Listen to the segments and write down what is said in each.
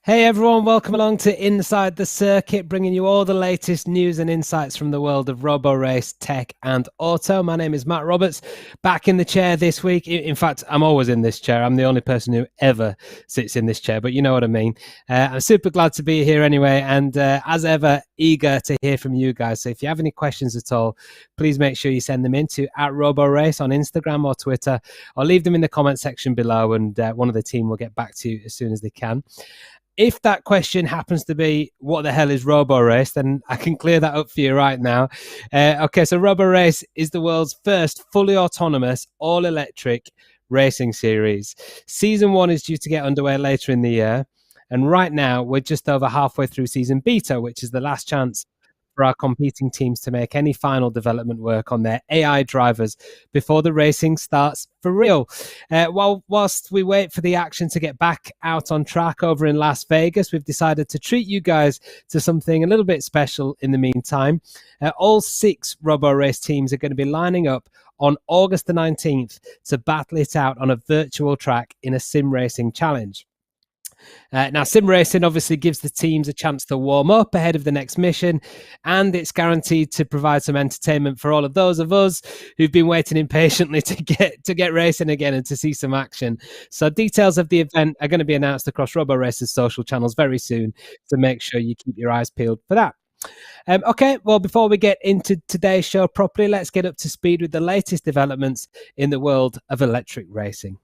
Hey everyone, welcome along to Inside the Circuit, bringing you all the latest news and insights from the world of Roborace, tech and auto. My name is Matt Roberts, back in the chair this week. In fact, I'm always in this chair. I'm the only person who ever sits in this chair, but you know what I mean. I'm super glad to be here anyway, and as ever, eager to hear from you guys. So if you have any questions at all, please make sure you send them in to @Roborace on Instagram or Twitter, or leave them in the comment section below, and one of the team will get back to you as soon as they can. If that question happens to be, what the hell is Roborace, then I can clear that up for you right now. Okay, so Roborace is the world's first fully autonomous, all-electric racing series. Season 1 is due to get underway later in the year. And right now, we're just over halfway through season beta, which is the last chance for our competing teams to make any final development work on their AI drivers before the racing starts for real. Whilst we wait for the action to get back out on track over in Las Vegas, we've decided to treat you guys to something a little bit special in the meantime. All 6 Roborace teams are going to be lining up on August the 19th to battle it out on a virtual track in a sim racing challenge. Now, sim racing obviously gives the teams a chance to warm up ahead of the next mission, and it's guaranteed to provide some entertainment for all of those of us who've been waiting impatiently to get racing again and to see some action. So details of the event are going to be announced across Roborace's social channels very soon, so make sure you keep your eyes peeled for that. Okay, well, before we get into today's show properly, let's get up to speed with the latest developments in the world of electric racing.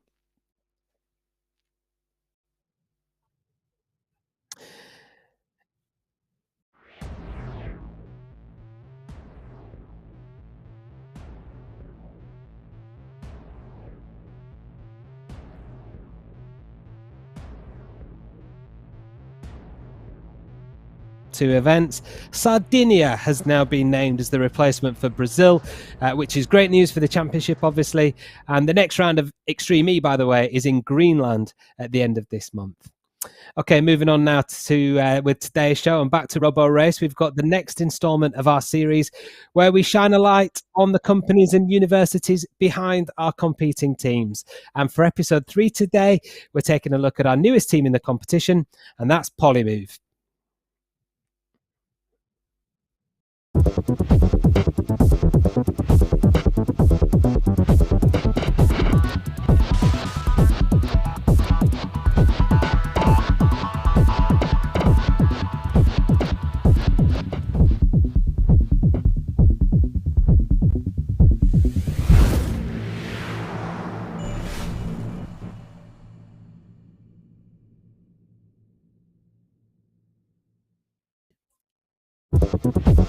Two events. Sardinia has now been named as the replacement for Brazil, which is great news for the championship, obviously. And the next round of Extreme E, by the way, is in Greenland at the end of this month. Okay, moving on now to with today's show and back to Roborace. We've got the next installment of our series where we shine a light on the companies and universities behind our competing teams. And for episode 3 today, we're taking a look at our newest team in the competition, and that's PoliMOVE.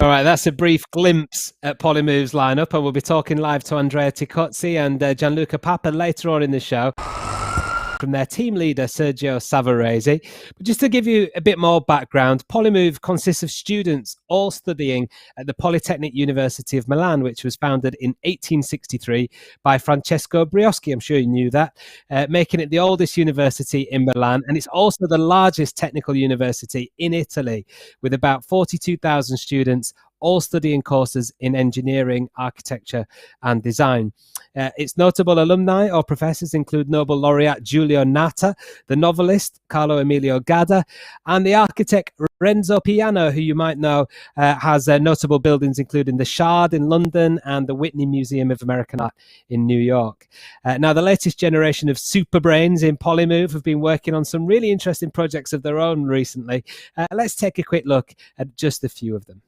All right, that's a brief glimpse at PoliMOVE's lineup, and we'll be talking live to Andrea Ticozzi and Gianluca Papa later on in the show from their team leader, Sergio Savarese. But just to give you a bit more background, PoliMOVE consists of students all studying at the Polytechnic University of Milan, which was founded in 1863 by Francesco Brioschi. I'm sure you knew that, making it the oldest university in Milan. And it's also the largest technical university in Italy, with about 42,000 students all studying courses in engineering, architecture, and design. Its notable alumni or professors include Nobel laureate Giulio Natta, the novelist Carlo Emilio Gadda, and the architect Renzo Piano, who you might know has notable buildings including the Shard in London and the Whitney Museum of American Art in New York. Now, the latest generation of super brains in PoliMOVE have been working on some really interesting projects of their own recently. Let's take a quick look at just a few of them.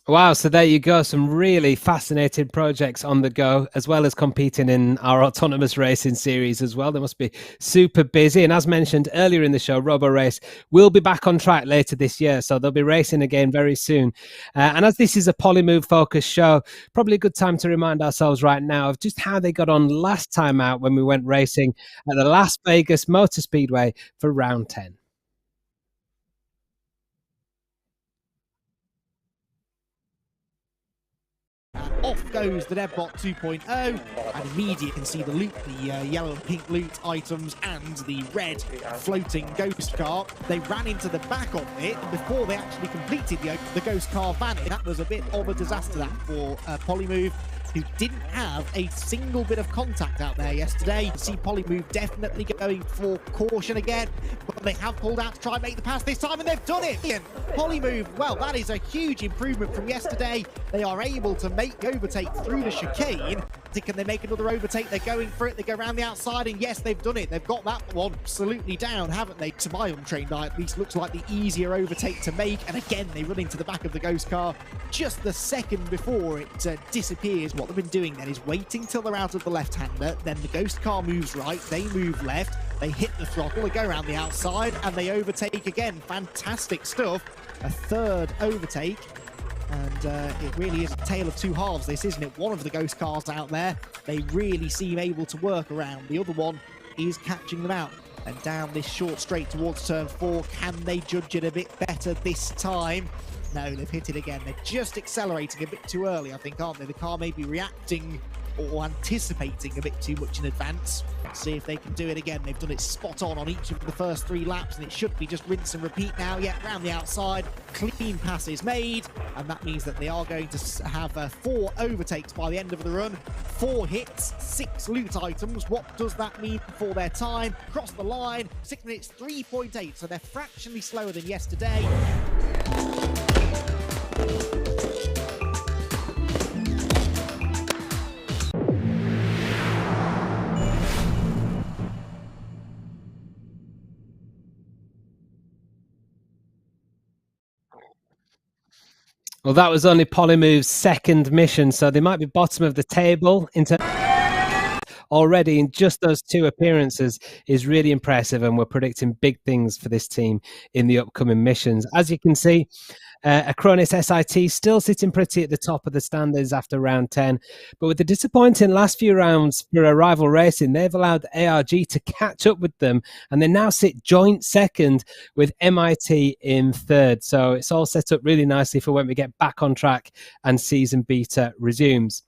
Wow, so there you go. Some really fascinating projects on the go, as well as competing in our autonomous racing series as well. They must be super busy. And as mentioned earlier in the show, Roborace will be back on track later this year. So they'll be racing again very soon. And as this is a PoliMOVE focused show, probably a good time to remind ourselves right now of just how they got on last time out when we went racing at the Las Vegas Motor Speedway for round 10. Off goes the Deadbot 2.0, and immediately you can see the loot, the yellow and pink loot items and the red floating ghost car. They ran into the back of it, and before they actually completed the ghost car vanished. That was a bit of a disaster that for PoliMOVE, who didn't have a single bit of contact out there yesterday. You can see PoliMOVE definitely going for caution again, but they have pulled out to try and make the pass this time, and they've done it. PoliMOVE, well, that is a huge improvement from yesterday. They are able to make overtake through the chicane. Can they make another overtake? They're going for it. They go around the outside, and yes, they've done it. They've got that one absolutely down, haven't they? To my untrained eye, at least, looks like the easier overtake to make. And again, they run into the back of the ghost car just the second before it disappears. What they've been doing then is waiting till they're out of the left-hander. Then the ghost car moves right. They move left. They hit the throttle. They go around the outside, and they overtake again. Fantastic stuff. A third overtake. And it really is a tale of two halves, this, isn't it? One of the ghost cars out there, they really seem able to work around. The other one is catching them out. And down this short straight towards turn 4, can they judge it a bit better this time? No, they've hit it again. They're just accelerating a bit too early, I think, aren't they? The car may be reacting or anticipating a bit too much in advance. Let's see if they can do it again. They've done it spot on each of the first 3 laps, and it should be just rinse and repeat now. Yeah, round the outside, clean passes made, and that means that they are going to have 4 overtakes by the end of the run. 4 hits, 6 loot items. What does that mean for their time? Cross the line, 6 minutes 3.8, so they're fractionally slower than yesterday. Well, that was only PoliMOVE's second mission, so they might be bottom of the table already in just those 2 appearances is really impressive, and we're predicting big things for this team in the upcoming missions. As you can see, Acronis SIT still sitting pretty at the top of the standings after round 10, but with the disappointing last few rounds for Arrival Racing, they've allowed ARG to catch up with them, and they now sit joint second with MIT in third. So it's all set up really nicely for when we get back on track and season beta resumes.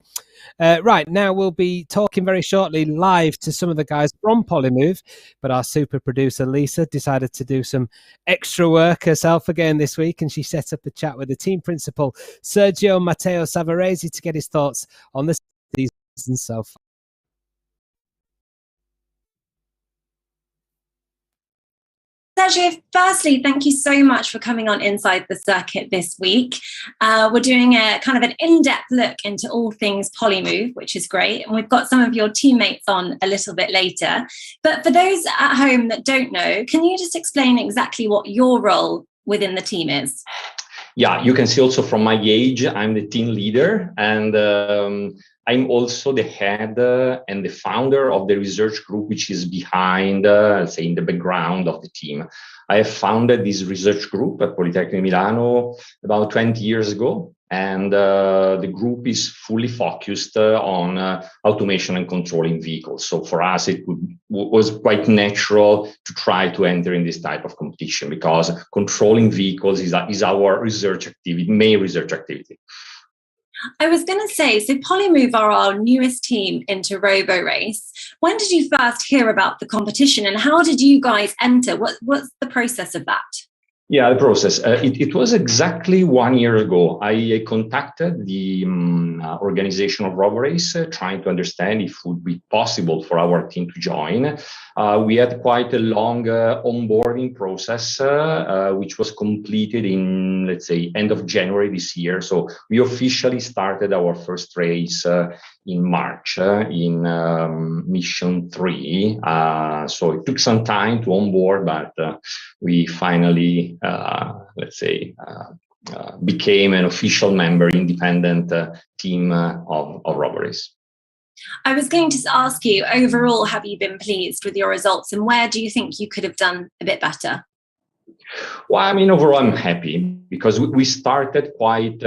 Right, now we'll be talking very shortly live to some of the guys from PoliMOVE, but our super producer Lisa decided to do some extra work herself again this week, and she set up a chat with the team principal Sergio Matteo Savarese to get his thoughts on the season so far. Sergio, firstly, thank you so much for coming on Inside the Circuit this week. We're doing a kind of an in-depth look into all things PoliMOVE, which is great. And we've got some of your teammates on a little bit later. But for those at home that don't know, can you just explain exactly what your role within the team is? Yeah, you can see also from my age, I'm the team leader, and I'm also the head and the founder of the research group, which is behind, say, in the background of the team. I have founded this research group at Politecnico Milano about 20 years ago, and the group is fully focused on automation and controlling vehicles. So for us, it was quite natural to try to enter in this type of competition, because controlling vehicles is our research activity, main research activity. I was going to say, so PoliMOVE are our newest team into Roborace. When did you first hear about the competition, and how did you guys enter? What's the process of that? Yeah, the process. It was exactly 1 year ago. I contacted the organization of Roborace, trying to understand if it would be possible for our team to join. We had quite a long onboarding process, which was completed in, let's say, end of January this year. So we officially started our first race in March in mission 3. So it took some time to onboard, but we finally, let's say, became an official member, independent team of Roborace. I was going to ask you, overall, have you been pleased with your results, and where do you think you could have done a bit better? Well, I mean, overall, I'm happy because we started quite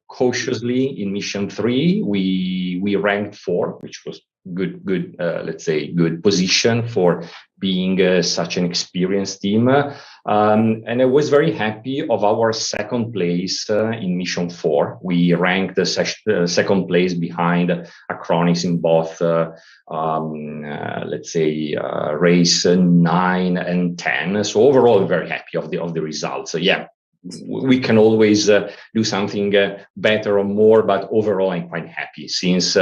cautiously in mission 3. We ranked 4, which was good, let's say, good position for being such an experienced team. And I was very happy of our second place in mission 4. We ranked the second place behind Acronics in both, let's say, race 9 and 10. So overall, very happy of the results. So yeah, we can always do something better or more, but overall I'm quite happy since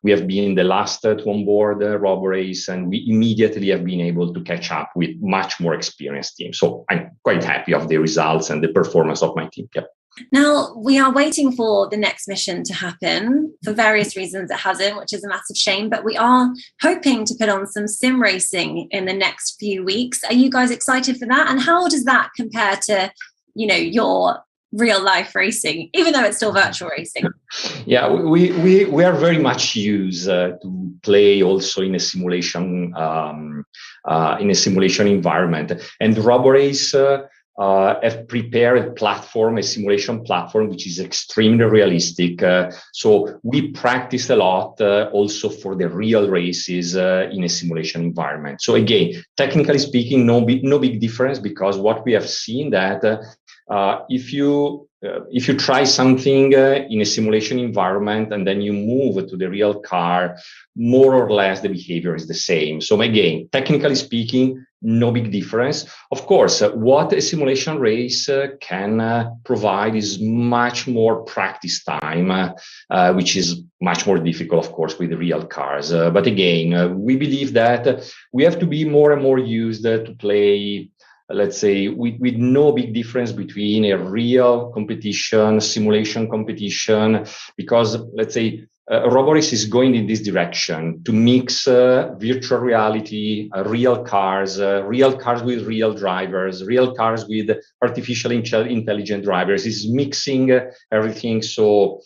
we have been the last to onboard Roborace, and we immediately have been able to catch up with much more experienced teams. So I'm quite happy of the results and the performance of my team. Yeah. Now, we are waiting for the next mission to happen. For various reasons it hasn't, which is a massive shame, but we are hoping to put on some sim racing in the next few weeks. Are you guys excited for that? And how does that compare to, you know, your real life racing, even though it's still virtual racing? Yeah, we are very much used to play also in a simulation environment, and Roborace have prepared a simulation platform, which is extremely realistic. So we practiced a lot also for the real races in a simulation environment. So again, technically speaking, no big difference, because what we have seen that if you try something in a simulation environment and then you move to the real car, more or less the behavior is the same. So again, technically speaking, no big difference. Of course, what a simulation race can provide is much more practice time, which is much more difficult, of course, with the real cars. But again, we believe that we have to be more and more used to play, let's say, with no big difference between a real competition, simulation competition, because, let's say, Roborace is going in this direction to mix virtual reality, real cars with real drivers, real cars with artificial intelligent drivers. Is mixing everything. So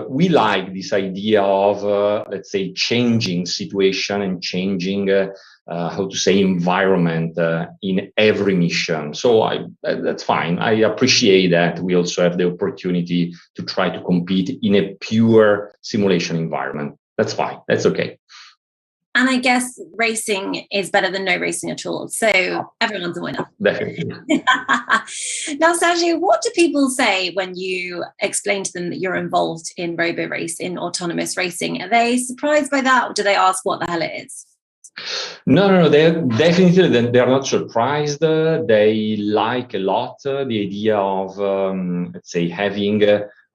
we like this idea of, let's say, changing situation and changing environment in every mission. So that's fine. I appreciate that we also have the opportunity to try to compete in a pure simulation environment. That's fine. That's okay. And I guess racing is better than no racing at all. So everyone's a winner. Definitely. Now, Sergio, what do people say when you explain to them that you're involved in Roborace, in autonomous racing? Are they surprised by that, or do they ask what the hell it is? No. They're not surprised. They like a lot the idea of, let's say, having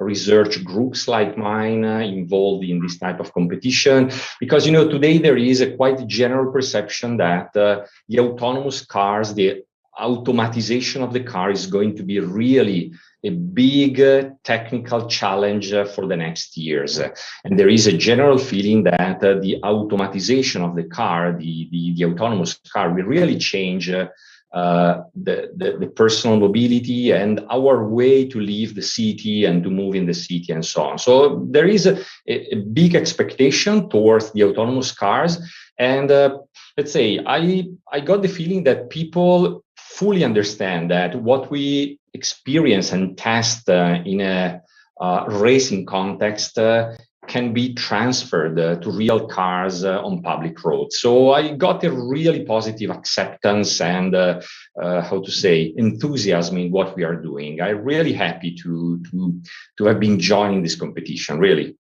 research groups like mine involved in this type of competition, because, you know, today there is a quite general perception that the autonomous cars, the automatization of the car is going to be really a big technical challenge for the next years. And there is a general feeling that the automatization of the car, the autonomous car, will really change the personal mobility and our way to leave the city and to move in the city and so on. So there is a big expectation towards the autonomous cars. And let's say, I got the feeling that people fully understand that what we experience and test in a racing context can be transferred to real cars on public roads. So I got a really positive acceptance and enthusiasm in what we are doing. I'm really happy to have been joining this competition, really.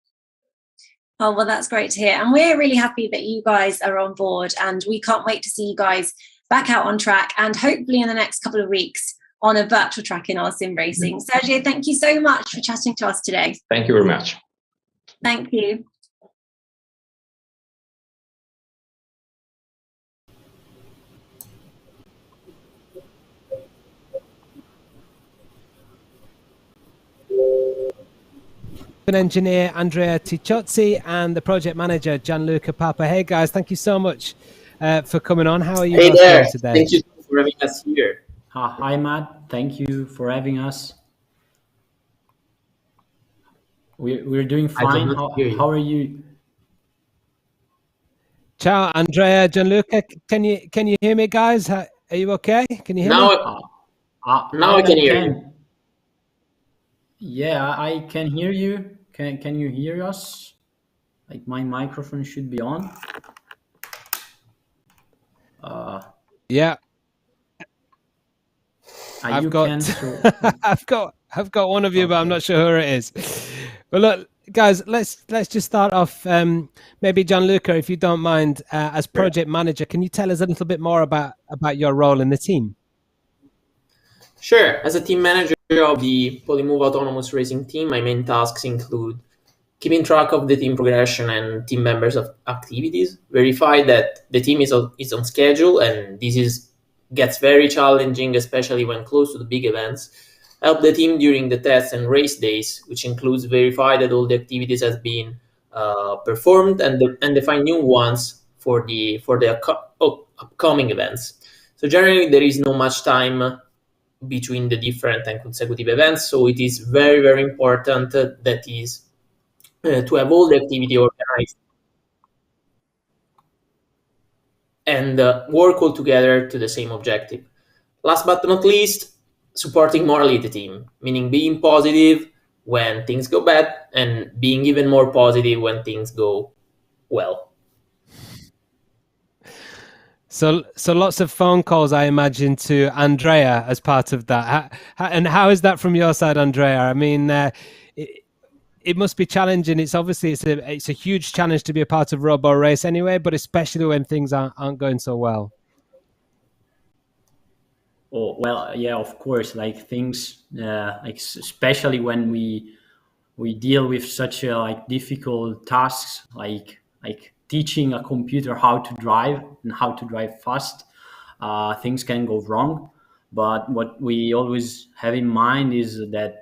Oh, well, that's great to hear. And we're really happy that you guys are on board, and we can't wait to see you guys back out on track, and hopefully in the next couple of weeks on a virtual track in our sim racing. Sergio, thank you so much for chatting to us today. Thank you very much. Thank you. Engineer Andrea Ticciozzi and the project manager Gianluca Papa. Hey guys, thank you so much for coming on. How are you both doing today? Thank you for having us here. Hi Matt, thank you for having us. We're doing I fine. cannot hear you. How are you? Ciao, Andrea, Gianluca. Can you hear me, guys? Are you okay? Can you hear me? Now I can hear you. Yeah, I can hear you. Can you hear us? Like my microphone should be on. Yeah, You got can. So I've got one of you, but I'm okay. not sure who it is. But look, guys, let's just start off. Maybe Gianluca, if you don't mind, as project manager, can you tell us a little bit more about your role in the team? Sure. As a team manager of the PoliMOVE autonomous racing team, my main tasks include keeping track of the team progression and team members' of activities, verify that the team is on schedule, and gets very challenging, especially when close to the big events. Help the team during the tests and race days, which includes verify that all the activities has been performed and define new ones for the upcoming events. So generally, there is not much time between the different and consecutive events, so it is very, very important that is to have all the activity organized and work all together to the same objective. Last but not least, supporting morally the team, meaning being positive when things go bad and being even more positive when things go well. So lots of phone calls, I imagine, to Andrea as part of that. How is that from your side, Andrea? I mean, it must be challenging. It's obviously it's a huge challenge to be a part of Roborace anyway, but especially when things aren't going so well. Oh well, yeah, of course. Like things, especially when we deal with such difficult tasks, like teaching a computer how to drive and how to drive fast. Things can go wrong, but what we always have in mind is that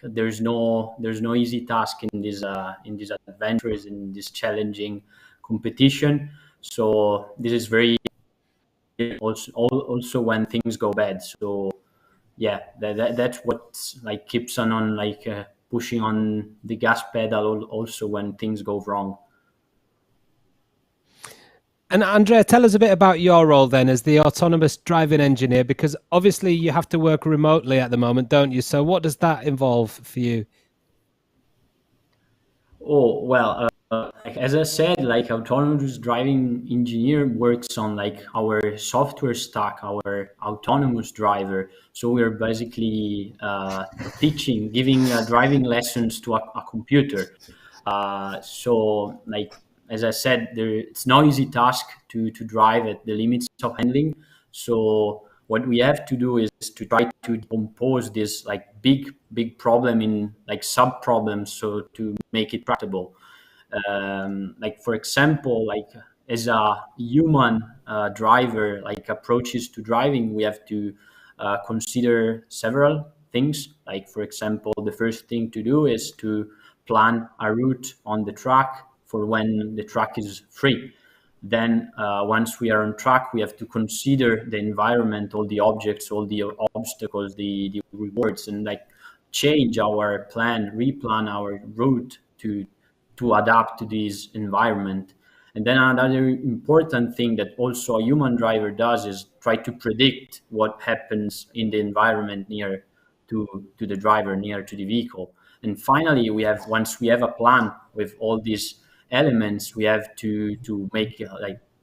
there's no easy task in these adventures, in this challenging competition. So this is very also when things go bad. So yeah, that's what keeps on pushing on the gas pedal also when things go wrong. And Andrea, tell us a bit about your role then as the autonomous driving engineer, because obviously you have to work remotely at the moment, don't you? So what does that involve for you? Oh well, as I said, autonomous driving engineer works on our software stack, our autonomous driver. So we're basically teaching, giving driving lessons to a computer. So as I said, it's no easy task to drive at the limits of handling. So what we have to do is to try to decompose this big problem in sub problems, so to make it tractable. For example, as a human driver approaches to driving, we have to consider several things. Like for example, the first thing to do is to plan a route on the track for when the track is free. Then once we are on track, we have to consider the environment, all the objects, all the obstacles, the rewards, and change our plan, replan our route to adapt to this environment. And then another important thing that also a human driver does is try to predict what happens in the environment near to the driver, near to the vehicle. And finally, once we have a plan with all these elements, we have to make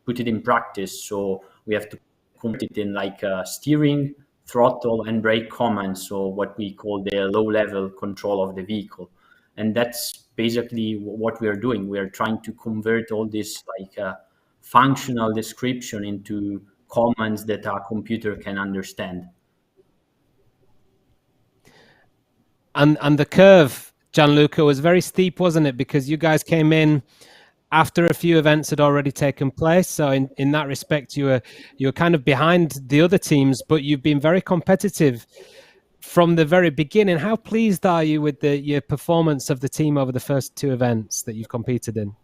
put it in practice. So we have to convert it in steering, throttle, and brake commands. So what we call the low-level control of the vehicle. And that's basically what we are doing. We are trying to convert all this functional description into commands that a computer can understand. And the curve, Gianluca, was very steep, wasn't it? Because you guys came in after a few events had already taken place. So in that respect, you were kind of behind the other teams, but you've been very competitive from the very beginning. How pleased are you with your performance of the team over the first two events that you've competed in?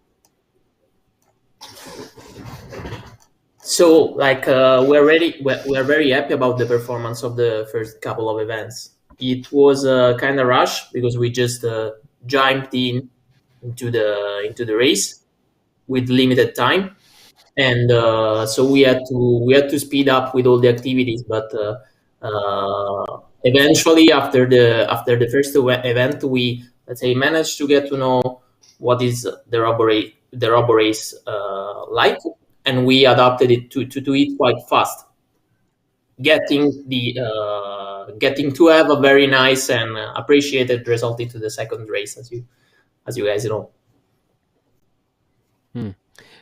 So we're very happy about the performance of the first couple of events. It was kind of rush because we just jumped into the race with limited time, and so we had to speed up with all the activities. But eventually, after the first event, we, let's say, managed to get to know what is the Roborace like, and we adapted it to it quite fast, getting to have a very nice and appreciated result into the second race, as you guys know.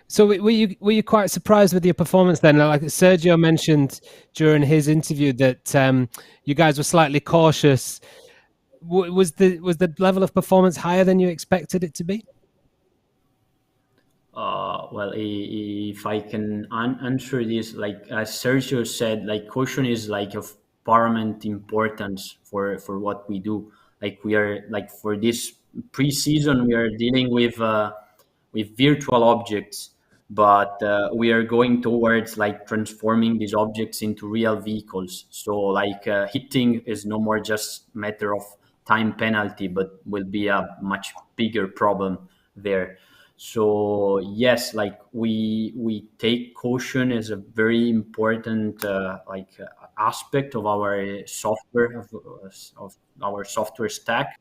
So were you quite surprised with your performance then? Like Sergio mentioned during his interview that you guys were slightly cautious. Was the level of performance higher than you expected it to be? Well, if I can answer this, like as Sergio said, like caution is like of paramount importance for what we do. Like we are like for this pre-season, we are dealing with virtual objects, but we are going towards like transforming these objects into real vehicles. So like hitting is no more just matter of time penalty, but will be a much bigger problem there. So yes, like we take caution as a very important aspect of our software of our software stack.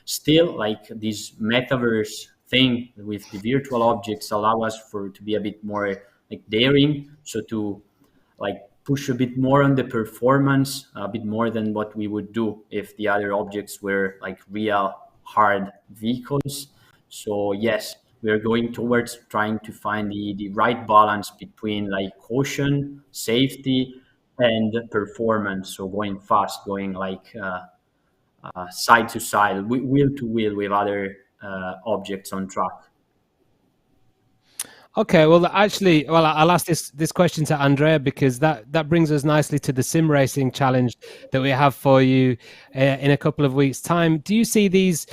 Still, like this metaverse thing with the virtual objects allow us to be a bit more like daring, so to like push a bit more on the performance, a bit more than what we would do if the other objects were like real hard vehicles. So yes, we are going towards trying to find the right balance between like caution, safety, and performance. So going fast, going like side to side, wheel to wheel with other objects on track. Okay, well, actually, I'll ask this question to Andrea, because that brings us nicely to the sim racing challenge that we have for you in a couple of weeks' time. Do you see these,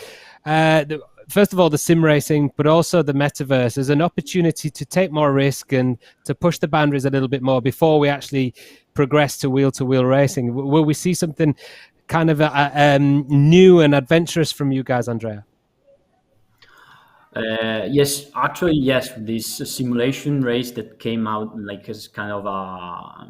first of all, the sim racing, but also the metaverse as an opportunity to take more risk and to push the boundaries a little bit more before we actually progress to wheel racing? Will we see something kind of new and adventurous from you guys, Andrea? Yes, actually, yes. This simulation race that came out like as kind of a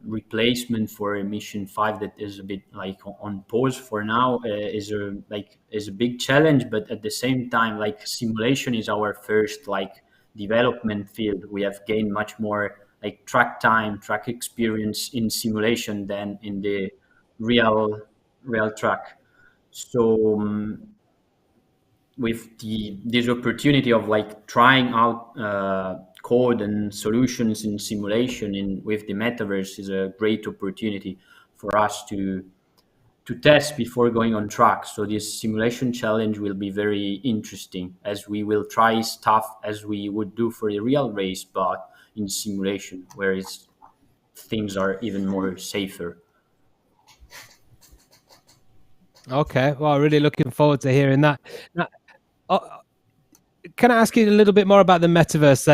replacement for Mission 5 that is a bit like on pause for now is a big challenge. But at the same time, like simulation is our first like development field. We have gained much more like track time, track experience in simulation than in the real track. So with this opportunity of like trying out code and solutions in simulation with the metaverse is a great opportunity for us to test before going on track. So this simulation challenge will be very interesting, as we will try stuff as we would do for the real race, but in simulation, where things are even more safer. Okay, well, really looking forward to hearing that. Now, can I ask you a little bit more about the metaverse?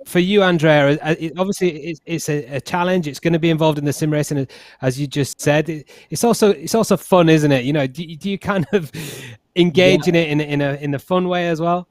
For you, Andrea, obviously it's a challenge. It's going to be involved in the sim racing, as you just said. It's also fun, isn't it? You know, do you kind of engage in it in a fun way as well?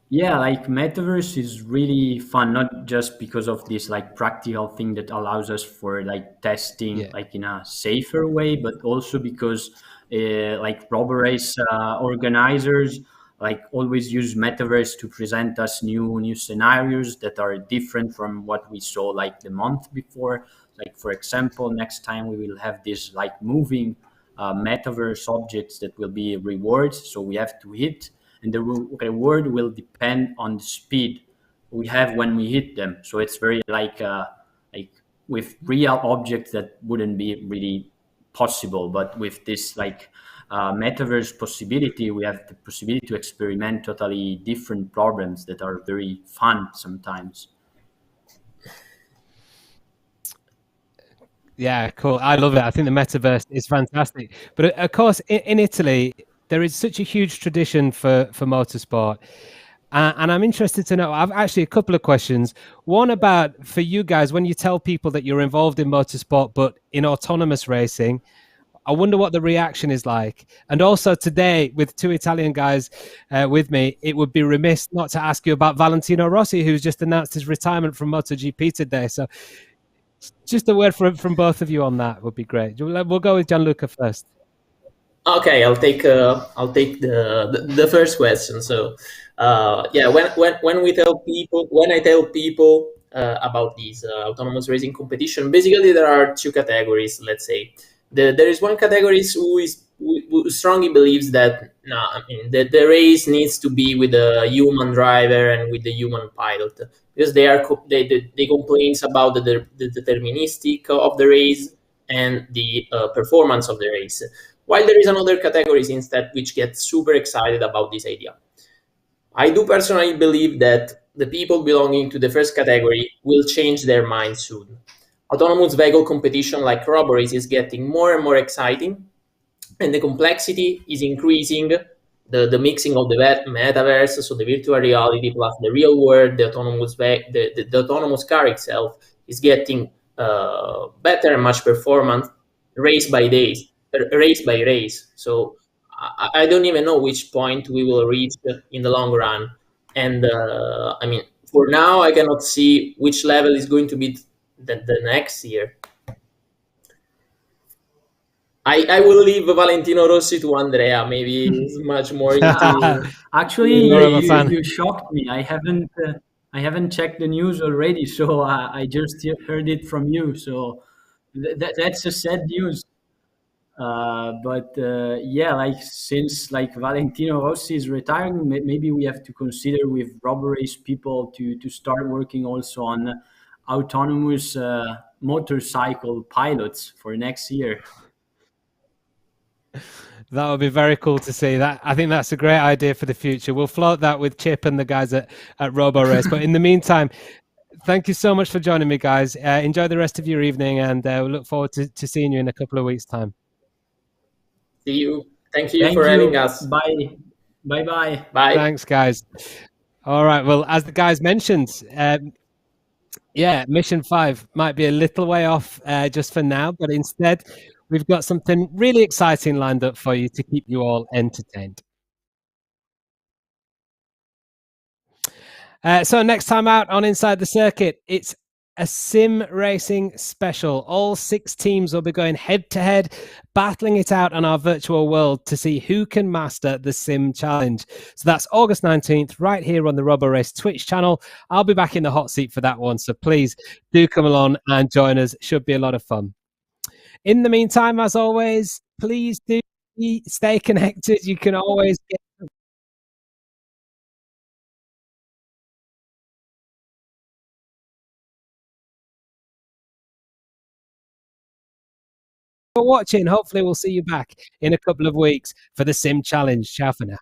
Yeah, like metaverse is really fun, not just because of this like practical thing that allows us for like testing like in a safer way, but also because like Roborace organizers like always use metaverse to present us new scenarios that are different from what we saw like the month before. Like for example, next time we will have this like moving metaverse objects that will be rewards, so we have to hit, and the reward will depend on the speed we have when we hit them. So it's very like with real objects that wouldn't be really possible, but with this like metaverse possibility, we have the possibility to experiment totally different problems that are very fun sometimes. Yeah, cool. I love it. I think the metaverse is fantastic. But of course, in Italy, there is such a huge tradition for motorsport. And I'm interested to know, I've actually a couple of questions. One about, for you guys, when you tell people that you're involved in motorsport, but in autonomous racing, I wonder what the reaction is like. And also today, with two Italian guys with me, it would be remiss not to ask you about Valentino Rossi, who's just announced his retirement from MotoGP today. So just a word from both of you on that would be great. We'll go with Gianluca first. Okay, I'll take the first question. So, yeah, when I tell people about these autonomous racing competition, basically there are two categories. Let's say there is one category who strongly believes that no, I mean the race needs to be with a human driver and with the human pilot, because they complains about the deterministic of the race and the performance of the race. While there is another category instead which gets super excited about this idea. I do personally believe that the people belonging to the first category will change their mind soon. Autonomous vehicle competition like Roborace is getting more and more exciting, and the complexity is increasing. The mixing of the metaverse, so the virtual reality plus the real world, the autonomous car itself is getting better and much performant race by days, race by race. So I don't even know which point we will reach in the long run. And I mean, for now, I cannot see which level is going to be the next year. I will leave Valentino Rossi to Andrea. Maybe he's much more into. Actually, More of a fan. you shocked me. I haven't checked the news already, so I just heard it from you. So that's a sad news. But yeah, like since like Valentino Rossi is retiring, maybe we have to consider with Roborace people to start working also on autonomous motorcycle pilots for next year. That would be very cool to see. That I think that's a great idea for the future. We'll float that with Chip and the guys at Roborace. But in the meantime, thank you so much for joining me, guys. Enjoy the rest of your evening, and we look forward to seeing you in a couple of weeks' time. See you. Thank you Thank for you. having us. Bye. Bye. Bye. Thanks, guys. All right. Well, as the guys mentioned, yeah, Mission 5 might be a little way off just for now, but instead, we've got something really exciting lined up for you to keep you all entertained. So next time out on Inside the Circuit, it's a sim racing special. All 6 teams will be going head to head, battling it out on our virtual world to see who can master the sim challenge. So that's August 19th, right here on the Roborace Twitch channel. I'll be back in the hot seat for that one. So please do come along and join us. Should be a lot of fun. In the meantime, as always, please do stay connected. You can always get for watching. Hopefully we'll see you back in a couple of weeks for the sim challenge. Ciao for now.